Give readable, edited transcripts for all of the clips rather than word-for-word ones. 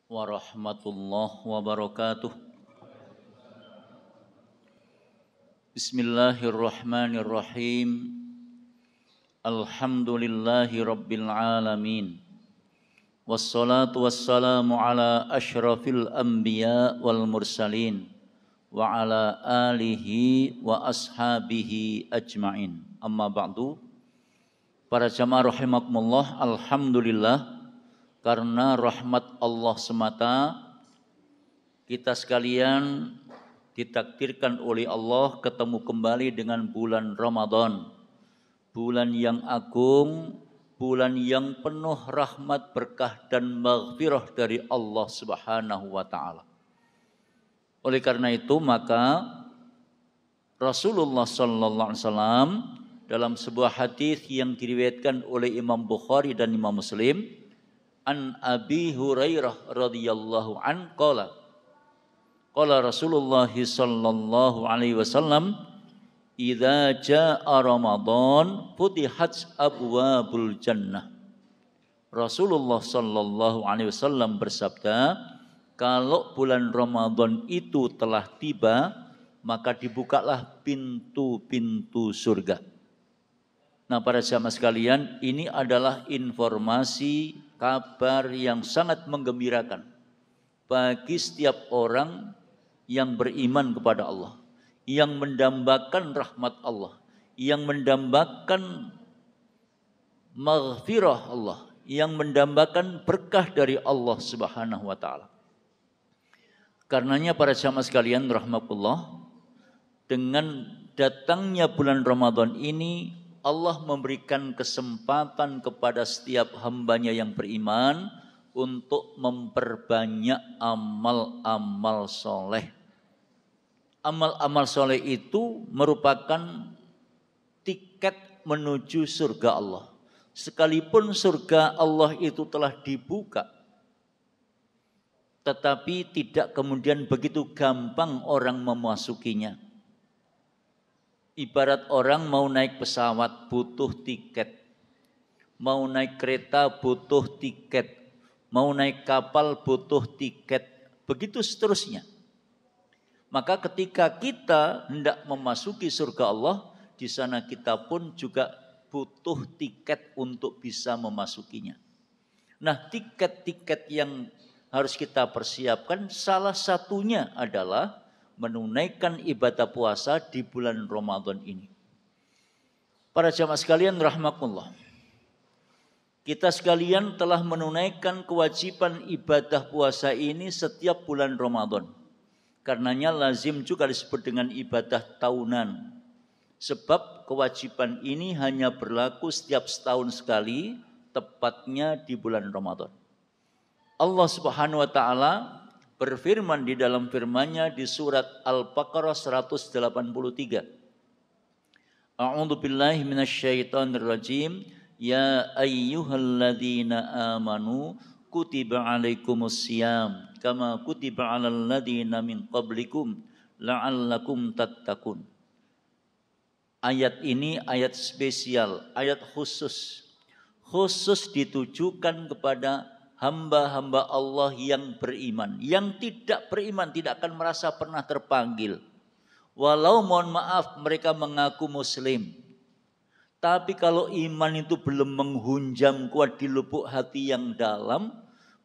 warahmatullahi wabarakatuh. Bismillahirrahmanirrahim. Alhamdulillahi rabbil alamin. Wassalatu wassalamu ala asyrafil anbiya wal mursalin wa ala alihi wa ashabihi ajmain. Amma ba'du. Para jamaah rahimakumullah, alhamdulillah, karena rahmat Allah semata kita sekalian ditakdirkan oleh Allah ketemu kembali dengan bulan Ramadan. Bulan yang agung, bulan yang penuh rahmat, berkah dan maghfirah dari Allah Subhanahu wa taala. Oleh karena itu maka Rasulullah sallallahu alaihi wasallam dalam sebuah hadis yang diriwayatkan oleh Imam Bukhari dan Imam Muslim, an Abi Hurairah radhiyallahu an qala Rasulullah sallallahu alaihi wasallam, idza jaa Ramadan futihat abwabul jannah. Rasulullah sallallahu alaihi wasallam bersabda, kalau bulan Ramadan itu telah tiba, maka dibukalah pintu-pintu surga. Nah, para jamaah sekalian, ini adalah informasi kabar yang sangat menggembirakan bagi setiap orang yang beriman kepada Allah, yang mendambakan rahmat Allah, yang mendambakan maghfirah Allah, yang mendambakan berkah dari Allah Subhanahu wa taala. Karenanya para jamaah sekalian rahimakumullah, dengan datangnya bulan Ramadan ini Allah memberikan kesempatan kepada setiap hambanya yang beriman untuk memperbanyak amal-amal soleh. Amal-amal soleh itu merupakan tiket menuju surga Allah. Sekalipun surga Allah itu telah dibuka, tetapi tidak kemudian begitu gampang orang memasukinya. Ibarat orang mau naik pesawat butuh tiket, mau naik kereta butuh tiket, mau naik kapal butuh tiket, begitu seterusnya. Maka ketika kita hendak memasuki surga Allah, di sana kita pun juga butuh tiket untuk bisa memasukinya. Nah, tiket-tiket yang harus kita persiapkan salah satunya adalah menunaikan ibadah puasa di bulan Ramadan ini. Para jamaah sekalian rahimakumullah, kita sekalian telah menunaikan kewajiban ibadah puasa ini setiap bulan Ramadan. Karenanya lazim juga disebut dengan ibadah tahunan. Sebab kewajiban ini hanya berlaku setiap setahun sekali, tepatnya di bulan Ramadan. Allah Subhanahu wa taala berfirman di dalam firman-Nya di surat Al-Baqarah 183. A'udzu billahi minasyaitonir rajim. Ya ayyuhalladzina amanu kutiba alaikumusiyam kama kutiba alal ladzina min qablikum la'allakum tattaqun. Ayat ini ayat spesial, ayat khusus ditujukan kepada hamba-hamba Allah yang beriman. Yang tidak beriman tidak akan merasa pernah terpanggil. Walau mohon maaf mereka mengaku muslim. Tapi kalau iman itu belum menghunjam kuat di lubuk hati yang dalam,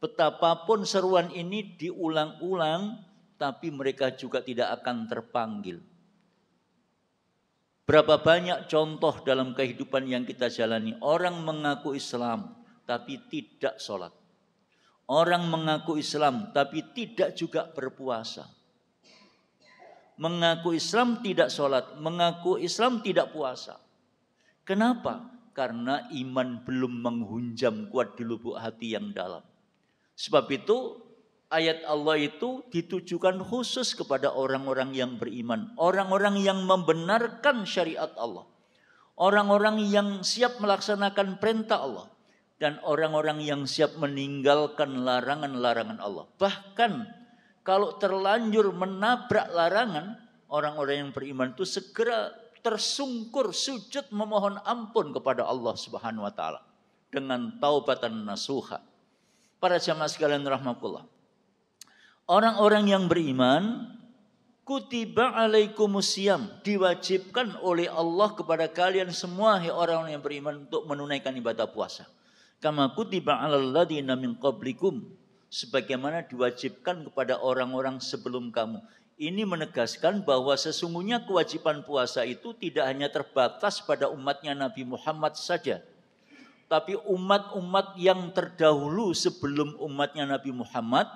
betapapun seruan ini diulang-ulang, tapi mereka juga tidak akan terpanggil. Berapa banyak contoh dalam kehidupan yang kita jalani. Orang mengaku Islam tapi tidak sholat. Orang mengaku Islam tapi tidak juga berpuasa. Mengaku Islam tidak sholat, mengaku Islam tidak puasa. Kenapa? Karena iman belum menghunjam kuat di lubuk hati yang dalam. Sebab itu ayat Allah itu ditujukan khusus kepada orang-orang yang beriman. Orang-orang yang membenarkan syariat Allah. Orang-orang yang siap melaksanakan perintah Allah. Dan orang-orang yang siap meninggalkan larangan-larangan Allah. Bahkan kalau terlanjur menabrak larangan, orang-orang yang beriman itu segera tersungkur sujud memohon ampun kepada Allah Subhanahu wa taala dengan taubatan nasuha. Para jamaah sekalian rahmatullah, orang-orang yang beriman, kutiba alaikumusiyam, diwajibkan oleh Allah kepada kalian semua hai orang yang beriman untuk menunaikan ibadah puasa. Kama kutiba alal ladzina min qablikum, sebagaimana diwajibkan kepada orang-orang sebelum kamu. Ini menegaskan bahwa sesungguhnya kewajiban puasa itu tidak hanya terbatas pada umatnya Nabi Muhammad saja, tapi umat-umat yang terdahulu sebelum umatnya Nabi Muhammad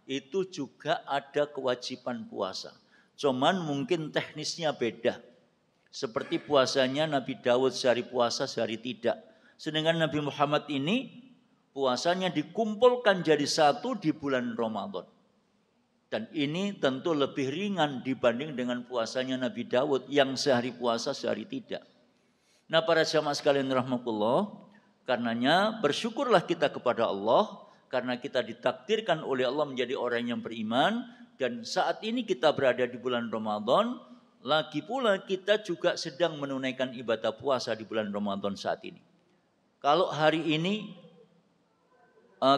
itu juga ada kewajiban puasa. Cuman mungkin teknisnya beda. Seperti puasanya Nabi Daud sehari puasa sehari tidak. Sedangkan Nabi Muhammad ini puasanya dikumpulkan jadi satu di bulan Ramadan. Dan ini tentu lebih ringan dibanding dengan puasanya Nabi Daud yang sehari puasa sehari tidak. Nah para jamaah sekalian rahmatullah, karenanya bersyukurlah kita kepada Allah karena kita ditakdirkan oleh Allah menjadi orang yang beriman. Dan saat ini kita berada di bulan Ramadan, lagi pula kita juga sedang menunaikan ibadah puasa di bulan Ramadan saat ini. Kalau hari ini,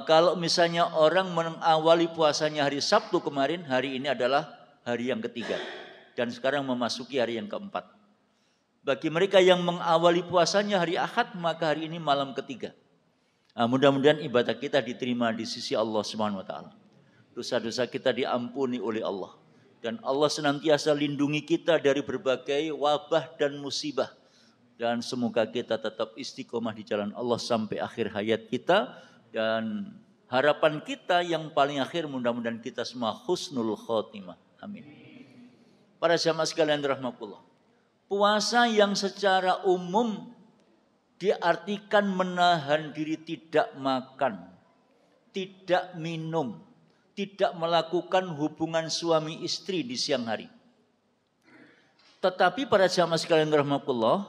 kalau misalnya orang mengawali puasanya hari Sabtu kemarin, hari ini adalah hari yang ketiga. Dan sekarang memasuki hari yang keempat. Bagi mereka yang mengawali puasanya hari Ahad, maka hari ini malam ketiga. Nah, mudah-mudahan ibadah kita diterima di sisi Allah Subhanahu wa taala. Dosa-dosa kita diampuni oleh Allah. Dan Allah senantiasa lindungi kita dari berbagai wabah dan musibah. Dan semoga kita tetap istiqomah di jalan Allah sampai akhir hayat kita. Dan harapan kita yang paling akhir mudah-mudahan kita semua husnul khotimah. Amin. Para jamaah sekalian rahmatullah. Puasa yang secara umum diartikan menahan diri tidak makan, tidak minum, tidak melakukan hubungan suami istri di siang hari. Tetapi para jamaah sekalian rahmatullah,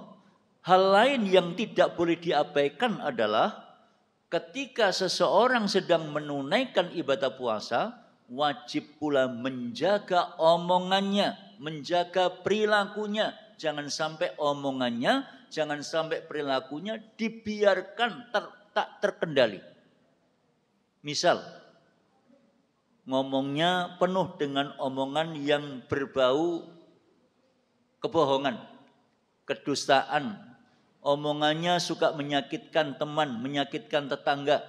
hal lain yang tidak boleh diabaikan adalah ketika seseorang sedang menunaikan ibadah puasa, wajib pula menjaga omongannya, menjaga perilakunya. Jangan sampai omongannya, jangan sampai perilakunya dibiarkan tak terkendali. Misal, ngomongnya penuh dengan omongan yang berbau kebohongan, kedustaan. Omongannya suka menyakitkan teman, menyakitkan tetangga.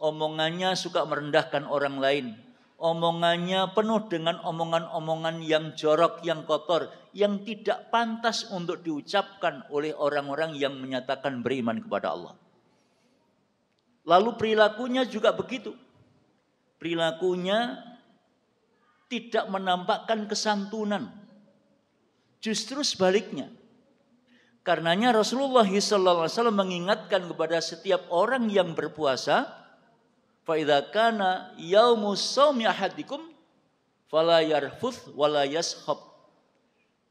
Omongannya suka merendahkan orang lain. Omongannya penuh dengan omongan-omongan yang jorok, yang kotor, yang tidak pantas untuk diucapkan oleh orang-orang yang menyatakan beriman kepada Allah. Lalu perilakunya juga begitu. Perilakunya tidak menampakkan kesantunan. Justru sebaliknya. Karenanya Rasulullah SAW mengingatkan kepada setiap orang yang berpuasa, fa idza kana yaumus shaumi ahadikum fala yarfuth wala yashab.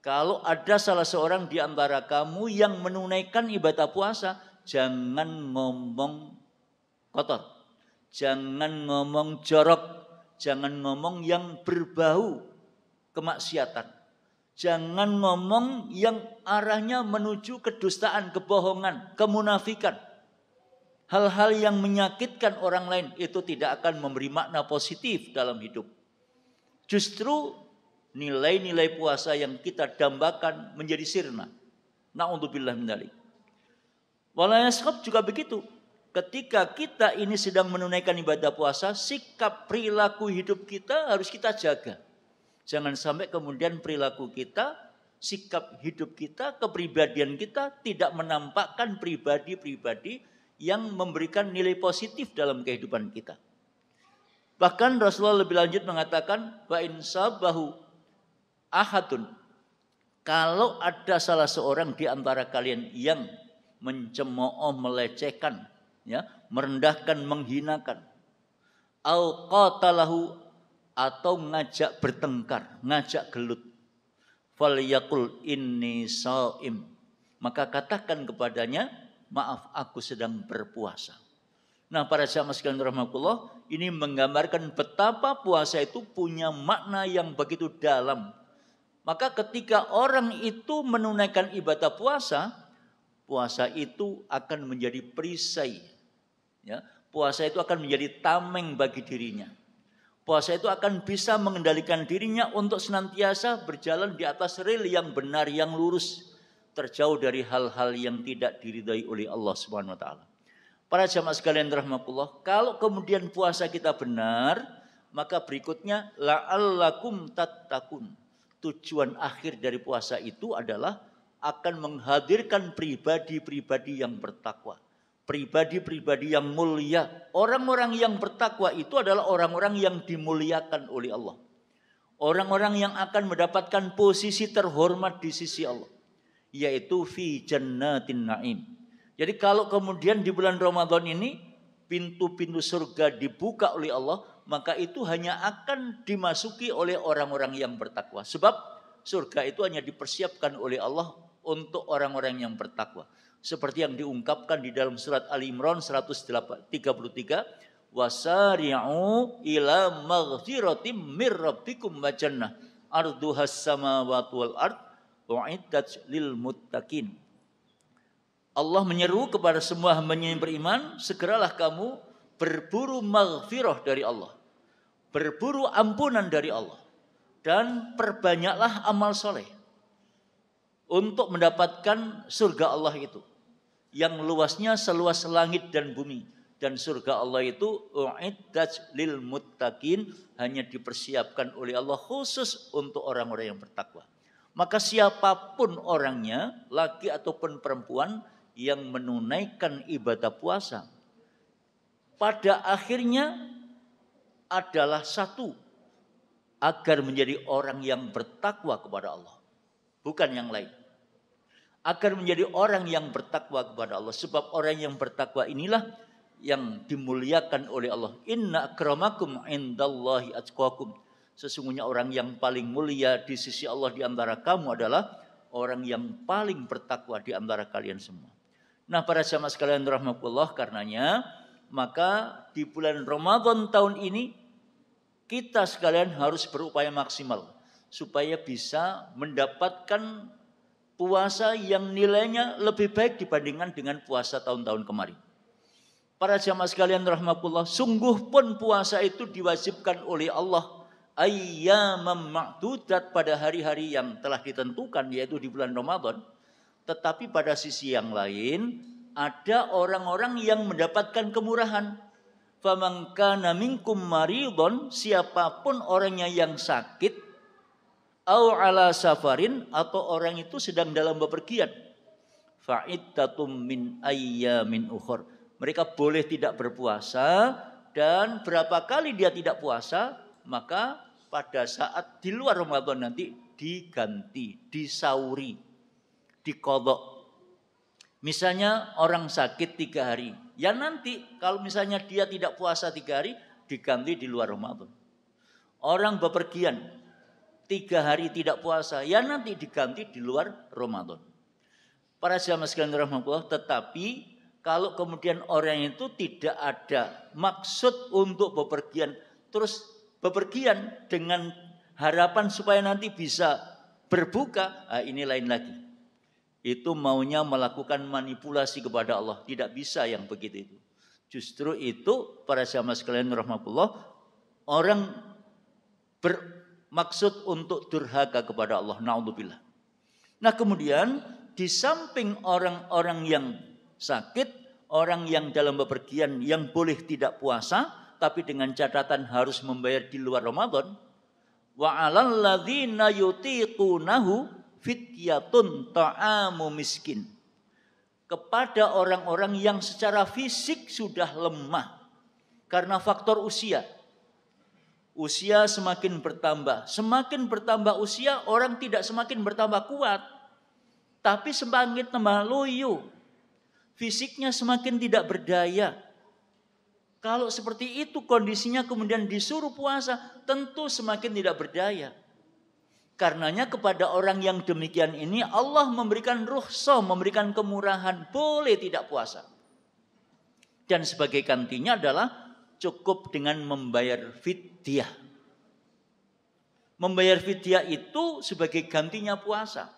Kalau ada salah seorang di antara kamu yang menunaikan ibadah puasa, jangan ngomong kotor, jangan ngomong jorok, jangan ngomong yang berbau kemaksiatan, jangan ngomong yang arahnya menuju kedustaan, kebohongan, kemunafikan. Hal-hal yang menyakitkan orang lain itu tidak akan memberi makna positif dalam hidup. Justru nilai-nilai puasa yang kita dambakan menjadi sirna. Na'udzubillah min dzalik. Wala yaskhab juga begitu. Ketika kita ini sedang menunaikan ibadah puasa, sikap perilaku hidup kita harus kita jaga. Jangan sampai kemudian perilaku kita, sikap hidup kita, kepribadian kita tidak menampakkan pribadi-pribadi yang memberikan nilai positif dalam kehidupan kita. Bahkan Rasulullah lebih lanjut mengatakan, wa in sabahu ahadun, kalau ada salah seorang di antara kalian yang mencemooh, melecehkan, ya, merendahkan, menghinakan, au qatalahu, atau ngajak bertengkar, ngajak gelut, falyaqul inni shaim, maka katakan kepadanya, maaf aku sedang berpuasa. Nah para jamaah sekalian rahmatullah, ini menggambarkan betapa puasa itu punya makna yang begitu dalam. Maka ketika orang itu menunaikan ibadah puasa, puasa itu akan menjadi perisai. Ya, puasa itu akan menjadi tameng bagi dirinya. Puasa itu akan bisa mengendalikan dirinya untuk senantiasa berjalan di atas rel yang benar, yang lurus, terjauh dari hal-hal yang tidak diridhai oleh Allah Subhanahu wa taala. Para jamaah sekalian rahimakumullah, kalau kemudian puasa kita benar, maka berikutnya la'allakum tattaqun. Tujuan akhir dari puasa itu adalah akan menghadirkan pribadi-pribadi yang bertakwa. Pribadi-pribadi yang mulia. Orang-orang yang bertakwa itu adalah orang-orang yang dimuliakan oleh Allah. Orang-orang yang akan mendapatkan posisi terhormat di sisi Allah, yaitu fi jannatin na'im. Jadi kalau kemudian di bulan Ramadan ini pintu-pintu surga dibuka oleh Allah, maka itu hanya akan dimasuki oleh orang-orang yang bertakwa. Sebab surga itu hanya dipersiapkan oleh Allah untuk orang-orang yang bertakwa. Seperti yang diungkapkan di dalam surat Ali Imran 133, wasari'u ila maghfiratim mir rabbikum wa jannah arduhas samawati wal ard u'iddat lil muttaqin. Allah menyeru kepada semua hamba-Nya yang beriman, segeralah kamu berburu maghfirah dari Allah, berburu ampunan dari Allah, dan perbanyaklah amal soleh untuk mendapatkan surga Allah itu, yang luasnya seluas langit dan bumi. Dan surga Allah itu u'iddat lil muttaqin, hanya dipersiapkan oleh Allah khusus untuk orang-orang yang bertakwa. Maka siapapun orangnya, laki ataupun perempuan, yang menunaikan ibadah puasa, pada akhirnya adalah satu, agar menjadi orang yang bertakwa kepada Allah, bukan yang lain. Agar menjadi orang yang bertakwa kepada Allah. Sebab orang yang bertakwa inilah yang dimuliakan oleh Allah. Inna akramakum indallahi atqakum. Sesungguhnya orang yang paling mulia di sisi Allah di antara kamu adalah orang yang paling bertakwa di antara kalian semua. Nah, para jamaah sekalian rahimakumullah, karenanya maka di bulan Ramadan tahun ini kita sekalian harus berupaya maksimal supaya bisa mendapatkan puasa yang nilainya lebih baik dibandingkan dengan puasa tahun-tahun kemarin. Para jamaah sekalian rahimakumullah, sungguh pun puasa itu diwajibkan oleh Allah ayyamam ma'dudat, pada hari-hari yang telah ditentukan, yaitu di bulan Ramadan. Tetapi pada sisi yang lain ada orang-orang yang mendapatkan kemurahan. Faman kana minkum maridun, siapapun orangnya yang sakit, au ala safarin, atau orang itu sedang dalam bepergian, fa'iddatum min ayyamin ukhur, mereka boleh tidak berpuasa, dan berapa kali dia tidak puasa, maka pada saat di luar Ramadan nanti diganti, disauri, diqadha. Misalnya orang sakit 3 hari, ya nanti kalau misalnya dia tidak puasa 3 hari, diganti di luar Ramadan. Orang bepergian 3 hari tidak puasa, ya nanti diganti di luar Ramadan. Para jamaah sekalian rahimakumullah, tetapi kalau kemudian orang itu tidak ada maksud untuk bepergian, terus bepergian dengan harapan supaya nanti bisa berbuka, ini lain lagi. Itu maunya melakukan manipulasi kepada Allah. Tidak bisa yang begitu itu. Justru itu para jamaah sekalian rahimakumullah, orang bermaksud untuk durhaka kepada Allah. Na'udzubillah. Nah, kemudian di samping orang-orang yang sakit, orang yang dalam bepergian yang boleh tidak puasa, tapi dengan catatan harus membayar di luar Ramadan. Wa 'alal ladzina yutiqunahu fityatun ta'amu miskin. Kepada orang-orang yang secara fisik sudah lemah karena faktor usia. Usia semakin bertambah usia, orang tidak semakin bertambah kuat, tapi semakin tambah loyo. Fisiknya semakin tidak berdaya. Kalau seperti itu kondisinya kemudian disuruh puasa, tentu semakin tidak berdaya. Karenanya kepada orang yang demikian ini Allah memberikan rukhsah, memberikan kemurahan, boleh tidak puasa. Dan sebagai gantinya adalah cukup dengan membayar fidyah. Membayar fidyah itu sebagai gantinya puasa.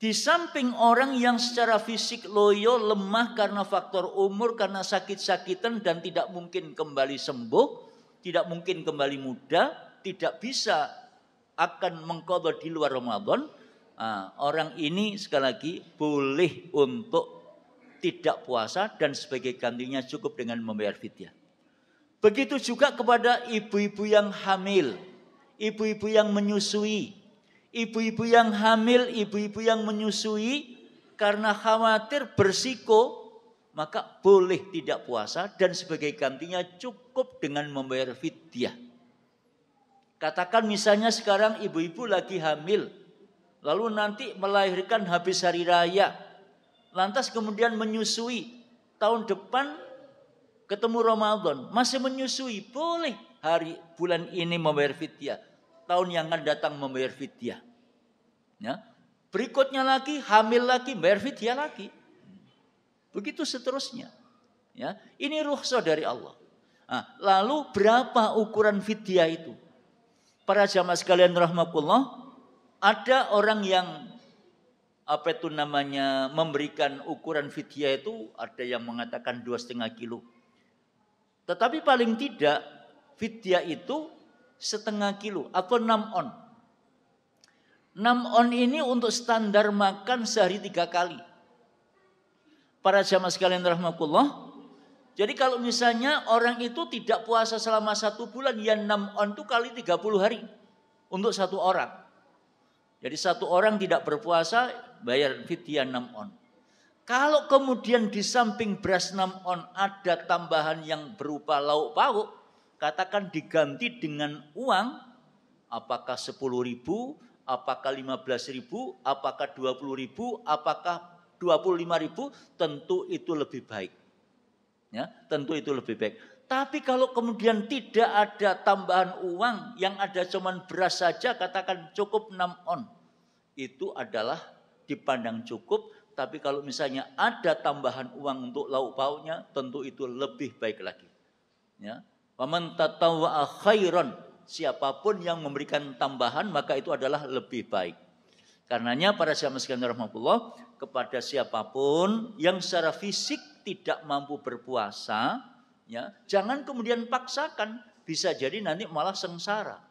Di samping orang yang secara fisik loyo, lemah karena faktor umur, karena sakit-sakitan dan tidak mungkin kembali sembuh, tidak mungkin kembali muda, tidak bisa akan mengqadha di luar Ramadan. Orang ini sekali lagi boleh untuk tidak puasa dan sebagai gantinya cukup dengan membayar fidyah. Begitu juga kepada ibu-ibu yang hamil, ibu-ibu yang menyusui, ibu-ibu yang hamil, ibu-ibu yang menyusui karena khawatir bersiko, maka boleh tidak puasa dan sebagai gantinya cukup dengan membayar fidyah. Katakan misalnya sekarang ibu-ibu lagi hamil, lalu nanti melahirkan habis hari raya, lantas kemudian menyusui, tahun depan ketemu Ramadan, masih menyusui, boleh bulan ini membayar fidyah, tahun yang akan datang membayar fidyah. Ya. Berikutnya lagi, hamil lagi, bayar fidyah lagi. Begitu seterusnya. Ya. Ini rukhsah dari Allah. Lalu berapa ukuran fidyah itu? Para jamaah sekalian rahmatullah, ada orang yang memberikan ukuran fidyah itu, ada yang mengatakan 2,5 kilo. Tetapi paling tidak fidyah itu 0,5 kilo atau 6 on. 6 on ini untuk standar makan sehari 3 kali. Para jamaah sekalian rahmatullah, jadi kalau misalnya orang itu tidak puasa selama 1 bulan, ya 6 on itu kali 30 hari untuk 1 orang. Jadi 1 orang tidak berpuasa, bayar fidyah 6 on. Kalau kemudian di samping beras 6 on ada tambahan yang berupa lauk pauk, katakan diganti dengan uang, apakah 10.000, apakah 15.000, apakah 20.000, apakah 25.000, tentu itu lebih baik. Ya, tentu itu lebih baik. Tapi kalau kemudian tidak ada tambahan uang, yang ada cuman beras saja, katakan cukup 6 on. Itu adalah dipandang cukup. Tapi kalau misalnya ada tambahan uang untuk lauk pauknya, tentu itu lebih baik lagi. Ya. Waman tatawwa'a khairan, siapapun yang memberikan tambahan maka itu adalah lebih baik. Karenanya para jamaah sekalian rahmatullah, kepada siapapun yang secara fisik tidak mampu berpuasa, ya, jangan kemudian paksakan, bisa jadi nanti malah sengsara.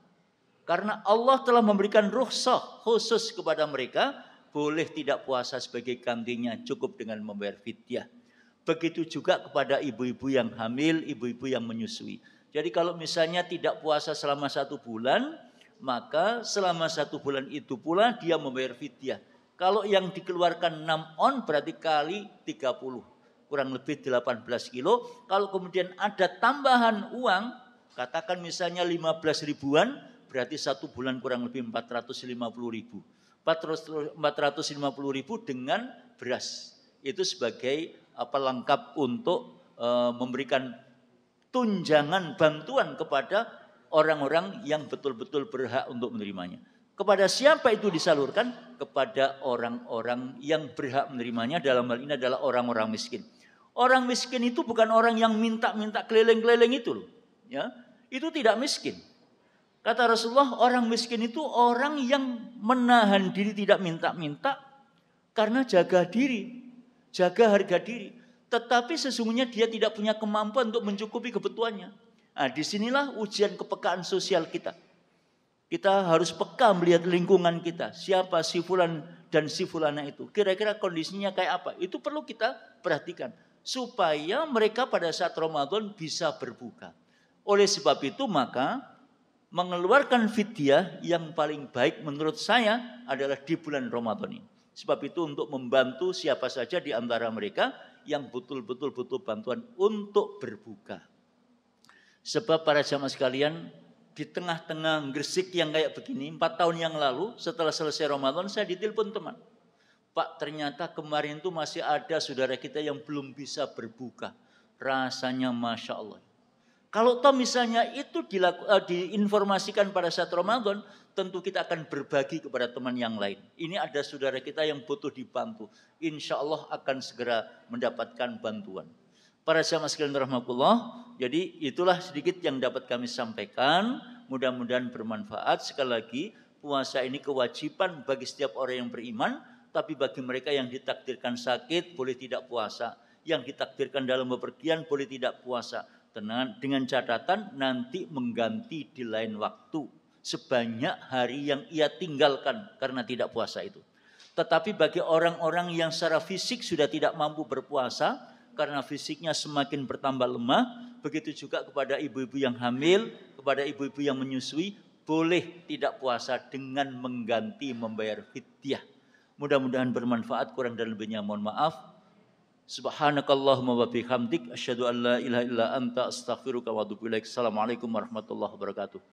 Karena Allah telah memberikan rukhsah khusus kepada mereka, boleh tidak puasa sebagai gantinya cukup dengan membayar fidyah. Begitu juga kepada ibu-ibu yang hamil, ibu-ibu yang menyusui. Jadi kalau misalnya tidak puasa selama 1 bulan, maka selama 1 bulan itu pula dia membayar fidyah. Kalau yang dikeluarkan 6 on berarti kali 30. Kurang lebih 18 kilo. Kalau kemudian ada tambahan uang, katakan misalnya 15 ribuan, berarti 1 bulan kurang lebih 450 ribu. 450 ribu dengan beras. Itu sebagai lengkap untuk memberikan tunjangan bantuan kepada orang-orang yang betul-betul berhak untuk menerimanya. Kepada siapa itu disalurkan? Kepada orang-orang yang berhak menerimanya, dalam hal ini adalah orang-orang miskin. Orang miskin itu bukan orang yang minta-minta keliling-keliling itu loh. Ya, itu tidak miskin. Kata Rasulullah, orang miskin itu orang yang menahan diri tidak minta-minta karena jaga diri, jaga harga diri. Tetapi sesungguhnya dia tidak punya kemampuan untuk mencukupi kebutuhannya. Nah, disinilah ujian kepekaan sosial kita. Kita harus peka melihat lingkungan kita. Siapa si fulan dan si fulana itu. Kira-kira kondisinya kayak apa. Itu perlu kita perhatikan. Supaya mereka pada saat Ramadan bisa berbuka. Oleh sebab itu maka mengeluarkan fidyah yang paling baik menurut saya adalah di bulan Ramadan ini. Sebab itu untuk membantu siapa saja di antara mereka yang betul-betul butuh bantuan untuk berbuka. Sebab para jamaah sekalian, di tengah-tengah Gresik yang kayak begini, 4 tahun yang lalu setelah selesai Ramadan saya ditelepon teman. Pak, ternyata kemarin itu masih ada saudara kita yang belum bisa berbuka. Rasanya Masya Allah. Kalau toh misalnya itu diinformasikan pada saat Ramadan, tentu kita akan berbagi kepada teman yang lain. Ini ada saudara kita yang butuh dibantu. Insya Allah akan segera mendapatkan bantuan. Para jamaah sekalian rahmatullah, jadi itulah sedikit yang dapat kami sampaikan. Mudah-mudahan bermanfaat. Sekali lagi, puasa ini kewajiban bagi setiap orang yang beriman. Tapi bagi mereka yang ditakdirkan sakit, boleh tidak puasa. Yang ditakdirkan dalam bepergian, boleh tidak puasa. dengan catatan nanti mengganti di lain waktu sebanyak hari yang ia tinggalkan karena tidak puasa itu. Tetapi bagi orang-orang yang secara fisik sudah tidak mampu berpuasa karena fisiknya semakin bertambah lemah, begitu juga kepada ibu-ibu yang hamil, kepada ibu-ibu yang menyusui, boleh tidak puasa dengan mengganti membayar fidyah. Mudah-mudahan bermanfaat, kurang dan lebihnya mohon maaf. Subhanakallahumma wa bihamdik asyhadu an la ilaha illa anta astaghfiruka wa atubu ilaik. Assalamualaikum warahmatullahi wabarakatuh.